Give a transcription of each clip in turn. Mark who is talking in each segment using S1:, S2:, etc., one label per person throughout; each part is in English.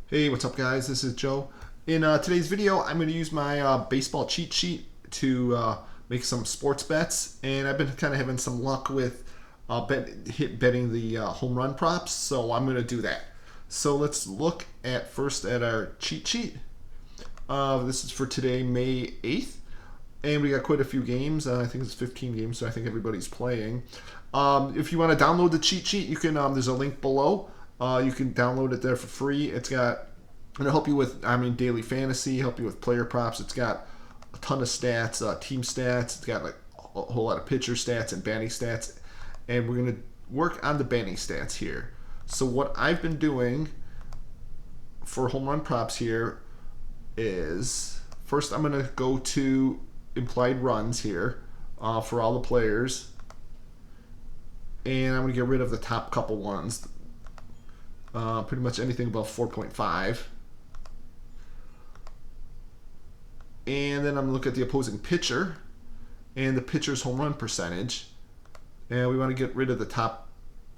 S1: Hey, what's up, guys? This is Joe. In today's video, I'm going to use my baseball cheat sheet to make some sports bets, and I've been kind of having some luck with betting the home run props, so I'm going to do that. So let's look at first at our cheat sheet. This is for today, May 8th, and we got quite a few games. I think it's 15 games, so I think everybody's playing. If you want to download the cheat sheet, you can. There's a link below. You can download it there for free. It'll help you with, daily fantasy, help you with player props. It's got a ton of stats, team stats. It's got like a whole lot of pitcher stats and batting stats, and we're gonna work on the batting stats here. So what I've been doing for home run props here is first I'm gonna go to implied runs here for all the players, and I'm gonna get rid of the top couple ones. Pretty much anything above 4.5. And then I'm looking at the opposing pitcher and the pitcher's home run percentage. And we want to get rid of the top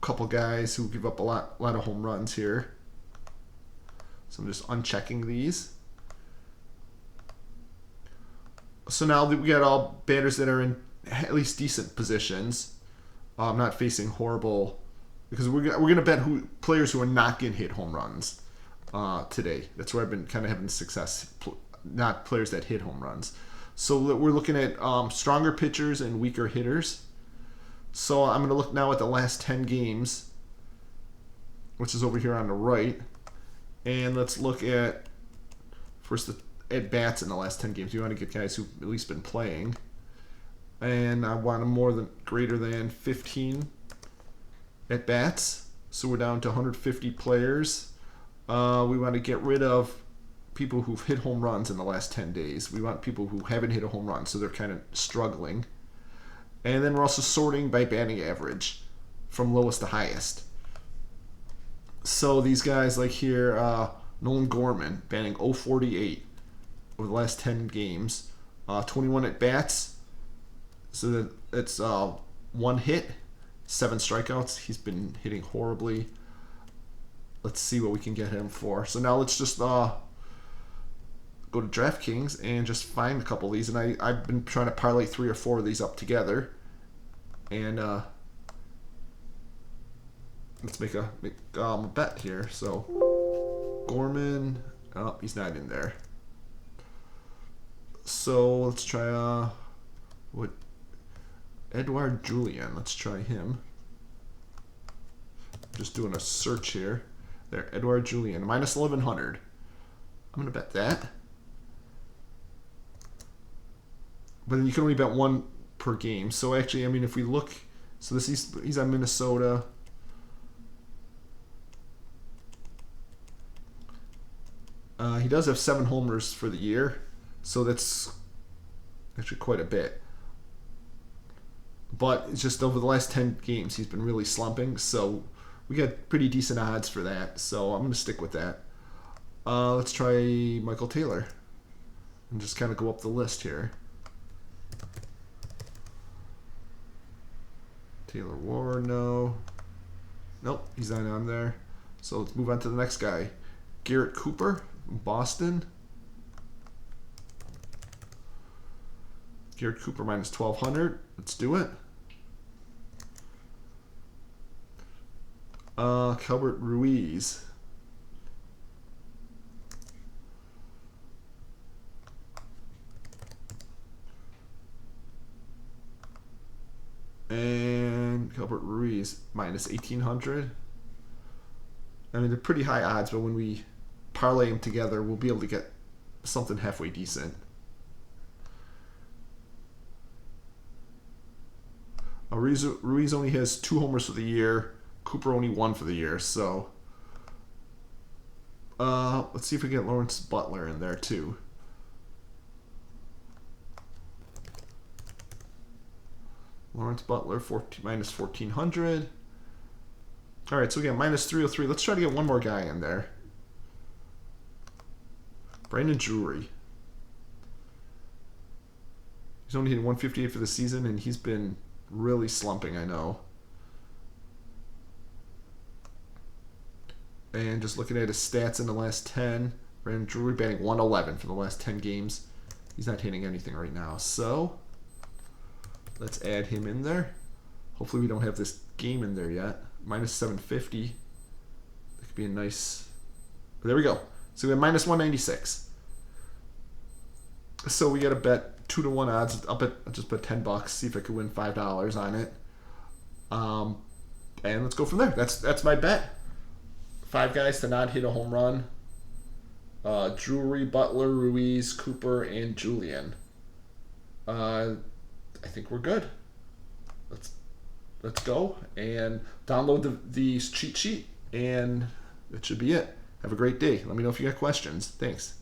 S1: couple guys who give up a lot of home runs here. So I'm just unchecking these. So now that we got all batters that are in at least decent positions, not facing horrible, because we're gonna bet players who are not gonna hit home runs today. That's where I've been kind of having success, not players that hit home runs. So we're looking at stronger pitchers and weaker hitters. So I'm gonna look now at the last 10 games, which is over here on the right, and let's look at first the at bats in the last 10 games. You want to get guys who've at least been playing, and I want them greater than 15 at bats. So we're down to 150 players. We want to get rid of people who've hit home runs in the last 10 days. We want people who haven't hit a home run, so they're kind of struggling. And then we're also sorting by batting average from lowest to highest. So these guys like here, Nolan Gorman batting 048 over the last 10 games, 21 at bats. So that's one hit, 7 strikeouts. He's been hitting horribly. Let's see what we can get him for. So now let's just go to DraftKings and just find a couple of these. And I've been trying to parlay 3 or 4 of these up together. And let's make a bet here. So Gorman, oh, he's not in there. So let's try Edouard Julien. Let's try him. Just doing a search here. There, Edouard Julien, minus 1100. I'm gonna bet that. But then you can only bet one per game. So actually, if we look, so he's on Minnesota. He does have 7 homers for the year, so that's actually quite a bit. But it's just over the last 10 games, he's been really slumping, so we got pretty decent odds for that. So I'm going to stick with that. Let's try Michael Taylor and just kind of go up the list here. Taylor Ward, no. Nope, he's not on there. So let's move on to the next guy. Garrett Cooper, Boston. Garrett Cooper minus 1200. Let's do it. Kelbert Ruiz. And Kelbert Ruiz minus 1800. They're pretty high odds, but when we parlay them together, we'll be able to get something halfway decent. Ruiz only has 2 homers for the year. Cooper only 1 for the year. So let's see if we get Lawrence Butler in there too. Lawrence Butler minus 1400. All right, so we got minus 303. Let's try to get one more guy in there. Brandon Drury. He's only hit 158 for the season, and he's been really slumping, I know. And just looking at his stats in the last 10, Brandon Drury batting 111 for the last 10 games. He's not hitting anything right now. So let's add him in there. Hopefully we don't have this game in there yet. Minus 750. That could be a nice... There we go. So we have minus 196. So we got to bet 2-to-1 odds. I'll just put $10. See if I could win $5 on it. And let's go from there. That's my bet. 5 guys to not hit a home run. Drury, Butler, Ruiz, Cooper, and Julian. I think we're good. Let's go and download the cheat sheet, and that should be it. Have a great day. Let me know if you got questions. Thanks.